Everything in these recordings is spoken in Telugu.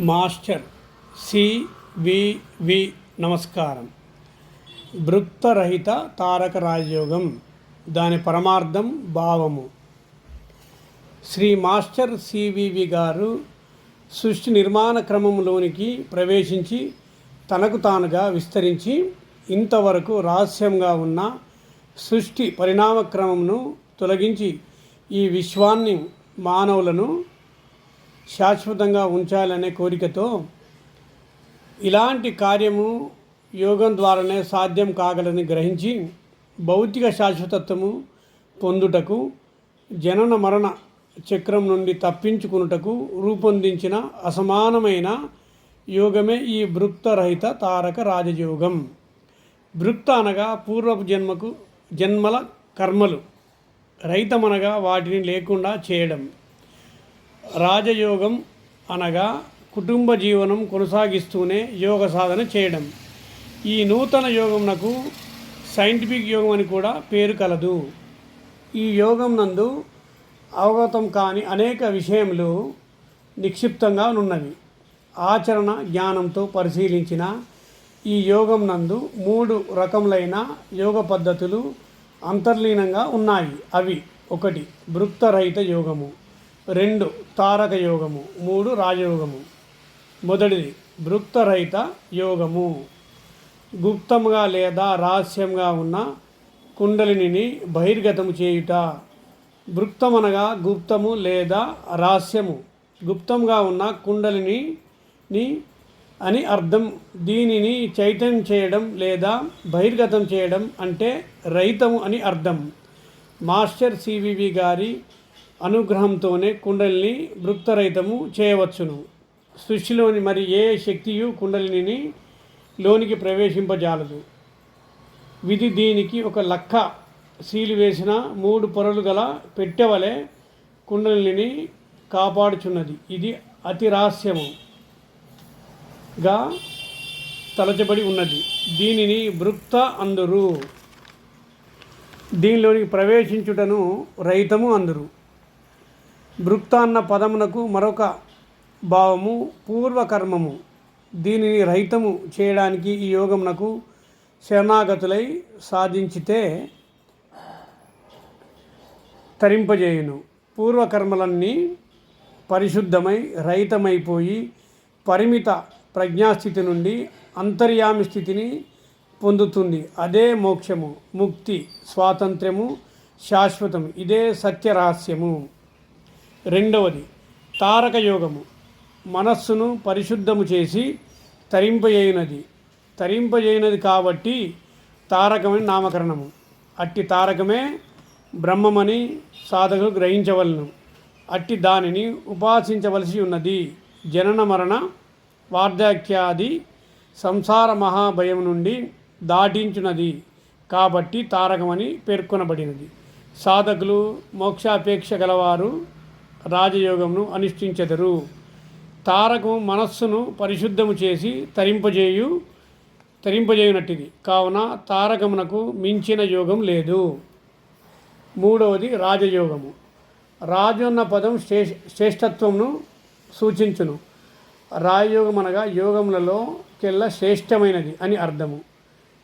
మాస్టర్ సివివి నమస్కారం. భృక్తరహిత తారక రాజయోగం, దాని పరమార్థం, భావము. శ్రీ మాస్టర్ సివివి గారు సృష్టి నిర్మాణ క్రమంలోనికి ప్రవేశించి తనకు తానుగా విస్తరించి ఇంతవరకు రహస్యంగా ఉన్న సృష్టి పరిణామ క్రమంను తొలగించి ఈ విశ్వాన్ని, మానవులను శాశ్వతంగా ఉంచాలనే కోరికతో ఇలాంటి కార్యము యోగం ద్వారానే సాధ్యం కాగలని గ్రహించి భౌతిక శాశ్వతత్వము పొందుటకు, జనన మరణ చక్రం నుండి తప్పించుకున్నటకు రూపొందించిన అసమానమైన యోగమే ఈ భృక్తరహిత తారక రాజయోగం. భృక్త అనగా పూర్వపు జన్మల కర్మలు, రహితమనగా వాటిని లేకుండా చేయడం. రాజయోగం అనగా కుటుంబ జీవనం కొనసాగిస్తూనే యోగ సాధన చేయడం. ఈ నూతన యోగంనకు సైంటిఫిక్ యోగం అని కూడా పేరు కలదు. ఈ యోగం నందు అవగతం కాని అనేక విషయములు నిక్షిప్తంగా ఉన్నవి. ఆచరణ జ్ఞానంతో పరిశీలించిన ఈ యోగం నందు 3 రకములైన యోగ పద్ధతులు అంతర్లీనంగా ఉన్నాయి. అవి: 1 భృక్తరహిత యోగము, 2 తారక యోగము, 3 రాజయోగము. మొదటిది భృక్తరహిత యోగము. గుప్తముగా లేదా రహస్యంగా ఉన్న కుండలిని బహిర్గతము చేయుట. భృక్తమనగా గుప్తము లేదా రహస్యము. గుప్తంగా ఉన్న కుండలిని అని అర్థం. దీనిని చైతన్యం చేయడం లేదా బహిర్గతం చేయడం అంటే రహితము అని అర్థం. మాస్టర్ సివివి గారి అనుగ్రహంతోనే కుండలిని భృక్తరహితము చేయవచ్చును. సృష్టిలోని మరి ఏ శక్తియు కుండలిని లోనికి ప్రవేశింపజాలదు. విధి దీనికి ఒక లక్క సీలు వేసిన 3 పొరలు గల పెట్టెవలె కుండలిని కాపాడుచున్నది. ఇది అతి రహస్యముగా తలచబడి ఉన్నది. దీనిని భృక్త అందురు. దీనిలోనికి ప్రవేశించుటను రహితము అందురు. భృక్త అన్న పదమునకు మరొక భావము పూర్వకర్మము. దీనిని రహితము చేయడానికి ఈ యోగమునకు శరణాగతులై సాధించితే తరింపజేయును. పూర్వకర్మలన్నీ పరిశుద్ధమై రహితమైపోయి పరిమిత ప్రజ్ఞాస్థితి నుండి అంతర్యామి స్థితిని పొందుతుంది. అదే మోక్షము, ముక్తి, స్వాతంత్ర్యము, శాశ్వతము. ఇదే సత్య రహస్యము. 2వది తారక యోగము. మనస్సును పరిశుద్ధము చేసి తరింపజేయునది కాబట్టి తారకమని నామకరణము. అట్టి తారకమే బ్రహ్మమని సాధకులు గ్రహించవలను. అట్టి దానిని ఉపాసించవలసి ఉన్నది. జనన మరణ వార్ధక్యాది సంసార మహాభయం నుండి దాటించున్నది కాబట్టి తారకమని పేర్కొనబడినది. సాధకులు, మోక్షాపేక్ష గలవారు రాజయోగమును అనుష్ఠించెదరు. తారకము మనస్సును పరిశుద్ధము చేసి తరింపజేయునట్టిది కావున తారకమునకు మించిన యోగం లేదు. 3వది రాజయోగము. రాజు అన్న పదం శ్రేష్టత్వమును సూచించును. రాజయోగం అనగా యోగములలో కెల్లా శ్రేష్టమైనది అని అర్థము.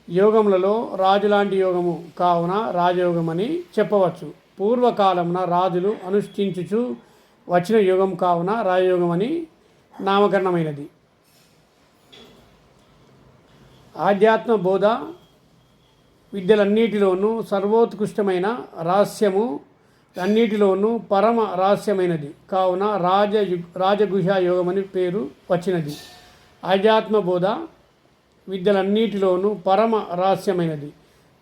యోగములలో రాజు లాంటి యోగము కావున రాజయోగమని చెప్పవచ్చు. పూర్వకాలమున రాజులు అనుష్ఠించుచు వచ్చిన యోగం కావున రాజయోగమని నామకరణమైనది. ఆధ్యాత్మ బోధ విద్యలన్నిటిలోనూ సర్వోత్కృష్టమైన రహస్యము, అన్నిటిలోనూ పరమ రహస్యమైనది కావున రాజగుహ యోగమని పేరు వచ్చినది. ఆధ్యాత్మ బోధ విద్యలన్నిటిలోనూ పరమ రహస్యమైనది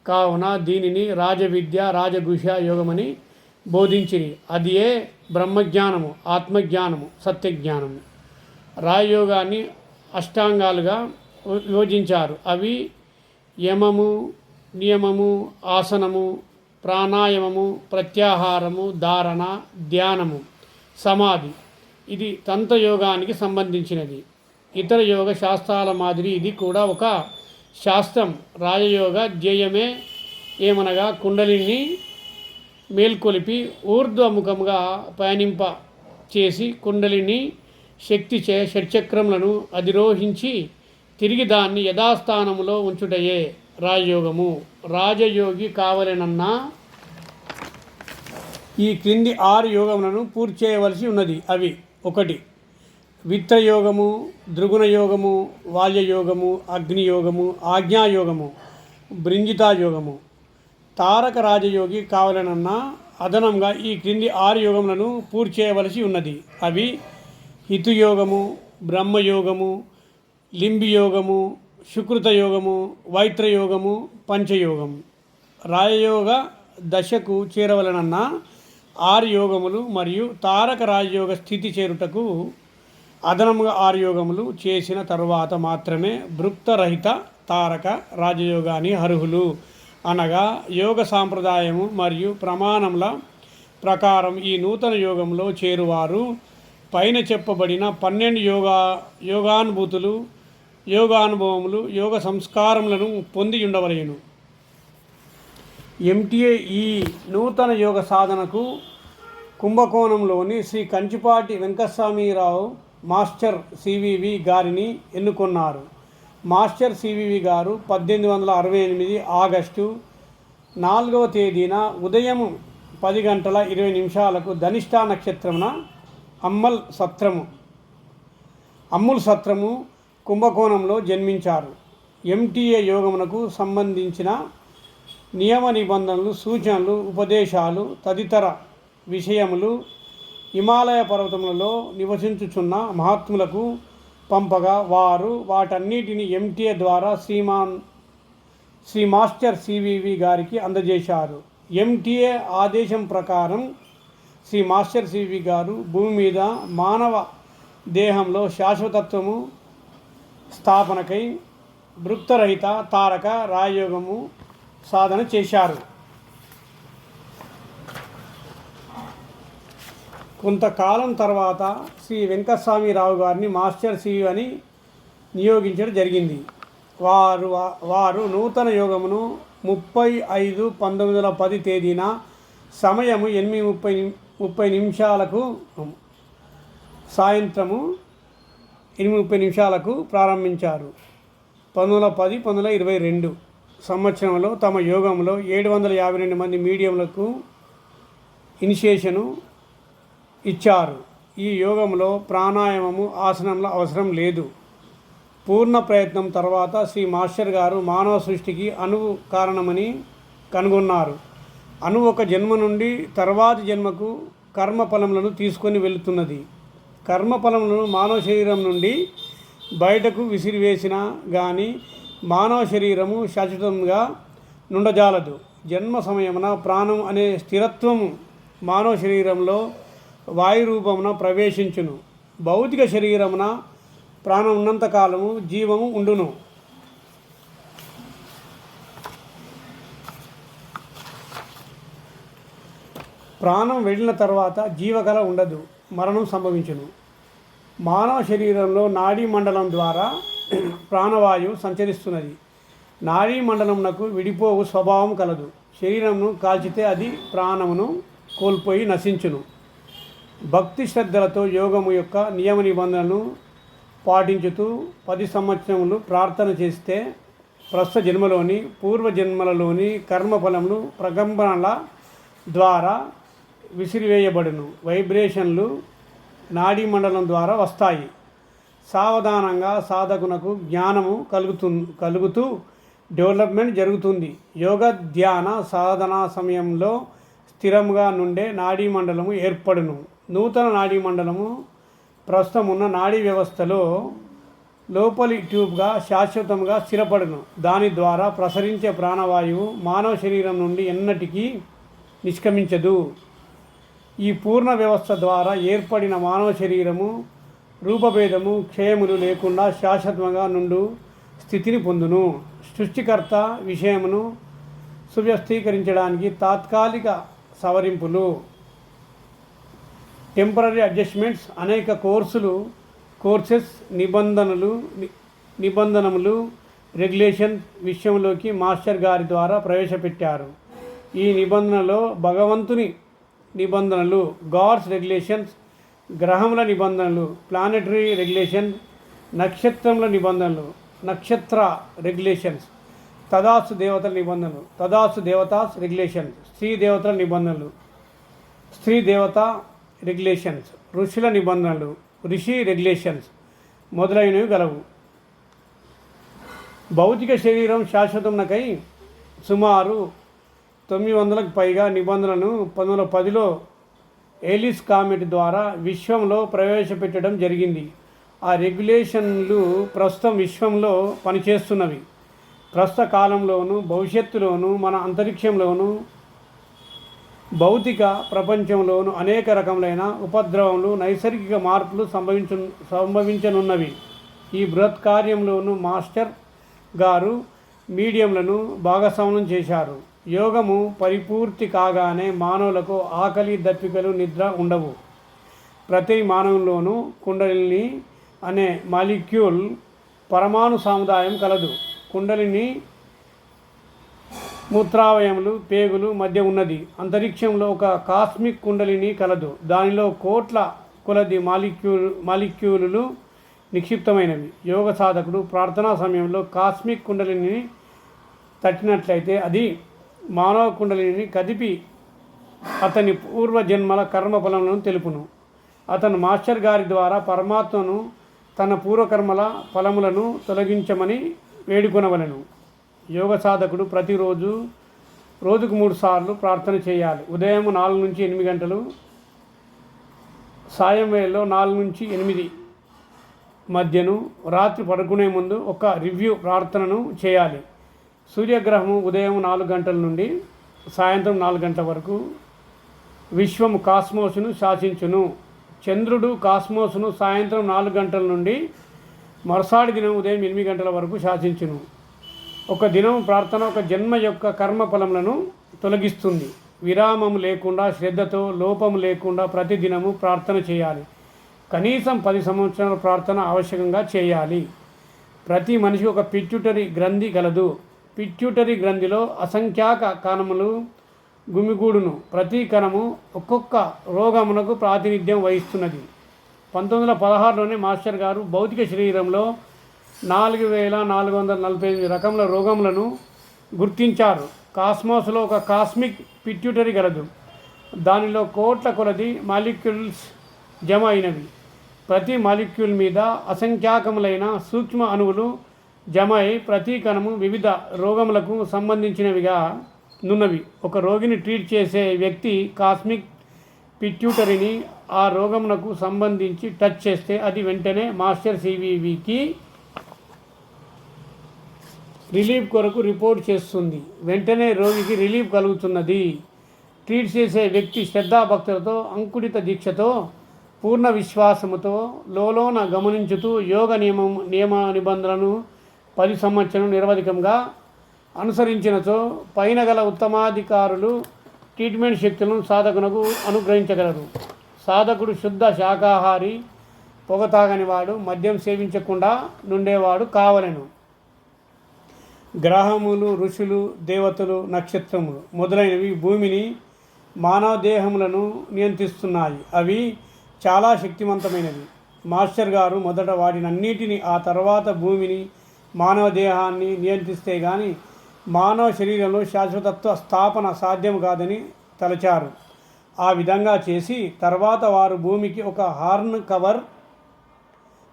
కావున దీనిని రాజవిద్య, రాజగుహ యోగమని బోధించిరి. అది ఏ బ్రహ్మజ్ఞానము, ఆత్మజ్ఞానము, సత్యజ్ఞానము. రాజయోగాన్ని అష్టాంగాలుగా విభజించారు. అవి యమము, నియమము, ఆసనము, ప్రాణాయామము, ప్రత్యాహారము, ధారణ, ధ్యానము, సమాధి. ఇది తంత్రయోగానికి సంబంధించినది. ఇతర యోగ శాస్త్రాల మాదిరి ఇది కూడా ఒక శాస్త్రం. రాజయోగ ధ్యేయమే ఏమనగా కుండలిని మేల్కొలిపి ఊర్ధ్వముఖముగా పయనింప చేసి కుండలిని శక్తిచే షట్చక్రములను అధిరోహించి తిరిగి దాన్ని యథాస్థానములో ఉంచుటయే రాజయోగము. రాజయోగి కావలెనన్నా ఈ క్రింది 6 యోగములను పూర్తి చేయవలసి ఉన్నది. అవి: 1. విత్తయోగము, దృగుణయోగము, వాల్యయోగము, అగ్నియోగము, ఆజ్ఞాయోగము, బృంజితాయోగము. తారక రాజయోగి కావాలనన్నా అదనంగా ఈ క్రింది 6 యోగములను పూర్తి చేయవలసి ఉన్నది. అవి: హితుయోగము, బ్రహ్మయోగము, లింబియోగము, సుకృతయోగము, వైత్రయోగము, పంచయోగము. రాజయోగ దశకు చేరవలనన్నా 6 యోగములు మరియు తారక రాజయోగ స్థితి చేరుటకు అదనంగా 6 యోగములు చేసిన తరువాత మాత్రమే భృక్తరహిత తారక రాజయోగాన్ని అర్హులు. అనగా యోగ సాంప్రదాయము మరియు ప్రమాణముల ప్రకారం ఈ నూతన యోగంలో చేరువారు పైన చెప్పబడిన 12 యోగానుభూతులు, యోగానుభవములు, యోగ సంస్కారములను పొంది ఉండవలెను. ఎంటీఏ ఈ నూతన యోగ సాధనకు కుంభకోణంలోని శ్రీ కంచిపాటి వెంకటస్వామిరావు మాస్టర్ సివివి గారిని ఎన్నుకున్నారు. మాస్టర్ సివివి గారు 1868 ఆగస్టు 4వ తేదీన ఉదయం 10:20 ధనిష్టా నక్షత్రమున అమ్ముల్ సత్రము కుంభకోణంలో జన్మించారు. ఎంటీఏ యోగమునకు సంబంధించిన నియమ నిబంధనలు, సూచనలు, ఉపదేశాలు తదితర విషయములు హిమాలయ పర్వతములలో నివసించుచున్న మహాత్ములకు పంపగా వారు వాటన్నిటిని ఎంటీఏ ద్వారా శ్రీ మాస్టర్ సివివి గారికి అందజేశారు. ఎంటీఏ ఆదేశం ప్రకారం శ్రీ మాస్టర్ సివివి గారు భూమి మీద మానవ దేహంలో శాశ్వతత్వము స్థాపనకై భృక్తరహిత తారక రాజయోగము సాధన చేశారు. కొంతకాలం తర్వాత శ్రీ వెంకటస్వామిరావు గారిని మాస్టర్ సివి అని నియోగించడం జరిగింది. వారు నూతన యోగమును 30/5/1910 తేదీన సమయము 8:30 సాయంత్రము 8:30 ప్రారంభించారు. 1910-1922 సంవత్సరంలో తమ యోగంలో 752 మంది మీడియంలకు ఇనిషియేషను ఇచ్చారు. ఈ యోగంలో ప్రాణాయామము, ఆసనంలో అవసరం లేదు. పూర్ణ ప్రయత్నం తర్వాత శ్రీ మాస్టర్ గారు మానవ సృష్టికి అణువు కారణమని కనుగొన్నారు. అణువు ఒక జన్మ నుండి తర్వాతి జన్మకు కర్మఫలములను తీసుకొని వెళుతున్నది. కర్మఫలములను మానవ శరీరం నుండి బయటకు విసిరివేసినా కానీ మానవ శరీరము శాశ్వతంగా నుండజాలదు. జన్మ సమయమున ప్రాణం అనే స్థిరత్వము మానవ శరీరంలో వాయు రూపమున ప్రవేశించును. భౌతిక శరీరమున ప్రాణం ఉన్నంతకాలము జీవము ఉండును. ప్రాణం వెళ్ళిన తర్వాత జీవకళ ఉండదు, మరణం సంభవించును. మానవ శరీరంలో నాడీ మండలం ద్వారా ప్రాణవాయువు సంచరిస్తున్నది. నాడీ మండలమునకు విడిపోవు స్వభావం కలదు. శరీరమును కాల్చితే అది ప్రాణమును కోల్పోయి నశించును. భక్తి శ్రద్ధలతో యోగము యొక్క నియమ నిబంధనలను పాటించుతూ 10 సంవత్సరములు ప్రార్థన చేస్తే ప్రస్తుత జన్మలోని పూర్వజన్మలలోని కర్మఫలములు ప్రకంపనల ద్వారా విసిరివేయబడును. వైబ్రేషన్లు నాడీ మండలం ద్వారా వస్తాయి. సావధానంగా సాధకునకు జ్ఞానము కలుగుతూ డెవలప్మెంట్ జరుగుతుంది. యోగ ధ్యాన సాధనా సమయంలో స్థిరంగా నుండే నాడీ మండలము ఏర్పడును. నూతన నాడీ మండలము ప్రస్తుతం ఉన్న నాడీ వ్యవస్థలో లోపలి ట్యూబ్గా శాశ్వతంగా స్థిరపడును. దాని ద్వారా ప్రసరించే ప్రాణవాయువు మానవ శరీరం నుండి ఎన్నటికీ నిష్క్రమించదు. ఈ పూర్ణ వ్యవస్థ ద్వారా ఏర్పడిన మానవ శరీరము రూపభేదము, క్షయములు లేకుండా శాశ్వతంగా నుండు స్థితిని పొందును. సృష్టికర్త విషయమును సువ్యవస్థీకరించడానికి తాత్కాలిక సవరింపులు, టెంపరరీ అడ్జస్ట్మెంట్స్, అనేక కోర్సెస్, నిబంధనములు, రెగ్యులేషన్ విషయంలోకి మాస్టర్ గారి ద్వారా ప్రవేశపెట్టారు. ఈ నిబంధనలో భగవంతుని నిబంధనలు, గాడ్స్ రెగ్యులేషన్స్ గ్రహముల నిబంధనలు ప్లానెటరీ రెగ్యులేషన్, నక్షత్రముల నిబంధనలు నక్షత్ర రెగ్యులేషన్స్, తదాస్తు దేవతల నిబంధనలు తదాస్తు దేవతాస్ రెగ్యులేషన్స్, స్త్రీ దేవతల నిబంధనలు స్త్రీ దేవత రెగ్యులేషన్స్, ఋషుల నిబంధనలు ఋషి రెగ్యులేషన్స్ మొదలైనవి గలవు. భౌతిక శరీరం శాశ్వతమునకై సుమారు 900కు పైగా నిబంధనలను 1910లో ఏలిస్ కామెట్ ద్వారా విశ్వంలో ప్రవేశపెట్టడం జరిగింది. ఆ రెగ్యులేషన్లు ప్రస్తుతం విశ్వంలో పనిచేస్తున్నవి. ప్రస్తుత కాలంలోనూ భవిష్యత్తులోనూ మన అంతరిక్షంలోనూ భౌతిక ప్రపంచంలోనూ అనేక రకములైన ఉపద్రవములు, నైసర్గిక మార్పులు సంభవించనున్నవి. ఈ బృహత్ కార్యంలోనూ మాస్టర్ గారు మీడియంలను భాగస్వామ్యం చేశారు. యోగము పరిపూర్తి కాగానే మానవులకు ఆకలి, దప్పికలు, నిద్ర ఉండవు. ప్రతి మానవుల్లోనూ కుండలిని అనే మాలిక్యూల్ పరమాణు సముదాయం కలదు. కుండలిని మూత్రావయములు, పేగులు మధ్య ఉన్నది. అంతరిక్షంలో ఒక కాస్మిక్ కుండలిని కలదు. దానిలో కోట్ల కొలది మాలిక్యూలులు నిక్షిప్తమైనవి. యోగ సాధకుడు ప్రార్థనా సమయంలో కాస్మిక్ కుండలిని తట్టినట్లయితే అది మానవ కుండలిని కదిపి అతని పూర్వజన్మల కర్మఫలములను తెలుపును. అతను మాస్టర్ గారి ద్వారా పరమాత్మను తన పూర్వకర్మల ఫలములను తొలగించమని వేడుకొనవలెను. యోగ సాధకుడు ప్రతిరోజు రోజుకు 3 సార్లు ప్రార్థన చేయాలి. ఉదయం 4 నుంచి 8 గంటలు, సాయం వేళలో 4 నుంచి 8 మధ్యను, రాత్రి పడుకునే ముందు ఒక రివ్యూ ప్రార్థనను చేయాలి. సూర్యగ్రహము ఉదయం 4 గంటల నుండి సాయంత్రం 4 గంటల వరకు విశ్వము కాస్మోస్ను శాసించును. చంద్రుడు కాస్మోస్ను సాయంత్రం 4 గంటల నుండి మరుసాటి దినం ఉదయం 8 గంటల వరకు శాసించును. ఒక దినం ప్రార్థన ఒక జన్మ యొక్క కర్మఫలములను తొలగిస్తుంది. విరామము లేకుండా, శ్రద్ధతో, లోపము లేకుండా ప్రతిదినము ప్రార్థన చేయాలి. కనీసం 10 సంవత్సరాల ప్రార్థన ఆవశ్యకంగా చేయాలి. ప్రతి మనిషి ఒక పిట్యూటరీ గ్రంథి గలదు. పిట్యూటరీ గ్రంథిలో అసంఖ్యాక కణములు గుమిగూడును. ప్రతి కణము ఒక్కొక్క రోగమునకు ప్రాతినిధ్యం వహిస్తున్నది. 1916లోనే మాస్టర్ గారు భౌతిక శరీరంలో 4445 రకముల రోగములను గుర్తించారు. కాస్మోస్లో ఒక కాస్మిక్ పిట్యూటరీ గలదు. దానిలో కోట్ల కొలది మాలిక్యూల్స్ జమ అయినవి. ప్రతి మాలిక్యూల్ మీద అసంఖ్యాకములైన సూక్ష్మ అణువులు జమ అయి ప్రతి కణము వివిధ రోగములకు సంబంధించినవిగా నున్నవి. ఒక రోగిని ట్రీట్ చేసే వ్యక్తి కాస్మిక్ పిట్యూటరీని ఆ రోగమునకు సంబంధించి టచ్ చేస్తే అది వెంటనే మాస్టర్ సివివికి రిలీఫ్ కొరకు రిపోర్ట్ చేస్తుంది. వెంటనే రోగికి రిలీఫ్ కలుగుతున్నది. ట్రీట్ చేసే వ్యక్తి శ్రద్ధాభక్తులతో, అంకుడిత దీక్షతో, పూర్ణ విశ్వాసముతో లోలోన గమనించుతూ యోగ నియమ నిబంధనలను 10 సంవత్సరం నిరవధికంగా అనుసరించినచో పైన గల ఉత్తమాధికారులు ట్రీట్మెంట్ శక్తులను సాధకునకు అనుగ్రహించగలరు. సాధకుడు శుద్ధ శాకాహారి, పొగ తాగనివాడు, మద్యం సేవించకుండా నుండేవాడు కావలెను. గ్రహములు, ఋషులు, దేవతలు, నక్షత్రములు మొదలైనవి భూమిని, మానవ దేహములను నియంత్రిస్తున్నాయి. అవి చాలా శక్తివంతమైనవి. మాస్టర్ గారు మొదట వాటినన్నిటిని, ఆ తర్వాత భూమిని, మానవ దేహాన్ని నియంత్రిస్తే కానీ మానవ శరీరంలో శాశ్వతత్వ స్థాపన సాధ్యం కాదని తలచారు. ఆ విధంగా చేసి తర్వాత వారు భూమికి ఒక హార్న్ కవర్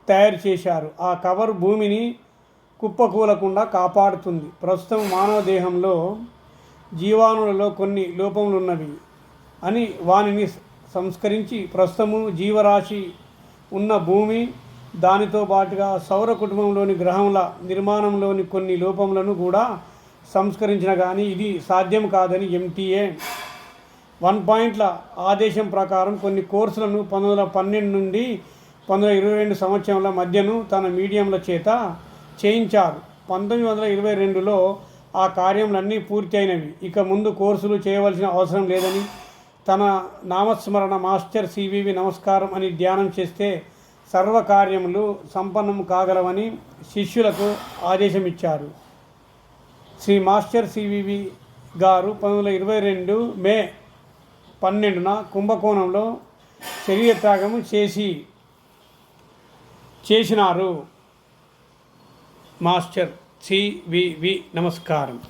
తయారు చేశారు. ఆ కవర్ భూమిని కుప్పకూలకుండా కాపాడుతుంది. ప్రస్తుతం మానవ దేహంలో జీవాణులలో కొన్ని లోపములున్నవి అని వానిని సంస్కరించి ప్రస్తుతము జీవరాశి ఉన్న భూమి, దానితో పాటుగా సౌర కుటుంబంలోని గ్రహముల నిర్మాణంలోని కొన్ని లోపములను కూడా సంస్కరించిన కానీ ఇది సాధ్యం కాదని MTA 1 పాయింట్ల ఆదేశం ప్రకారం కొన్ని కోర్సులను 1912 నుండి 1922 సంవత్సరాల మధ్యను తన మీడియంల చేత చేయించారు. 1922లో ఆ కార్యములన్నీ పూర్తి అయినవి. ఇక ముందు కోర్సులు చేయవలసిన అవసరం లేదని, తన నామస్మరణ మాస్టర్ సివివి నమస్కారం అని ధ్యానం చేస్తే సర్వకార్యములు సంపన్నం కాగలవని శిష్యులకు ఆదేశమిచ్చారు. శ్రీ మాస్టర్ సివివి గారు 1922 మే 12న కుంభకోణంలో శరీర త్యాగము చేసినారు. Master CVV. నమస్కారం.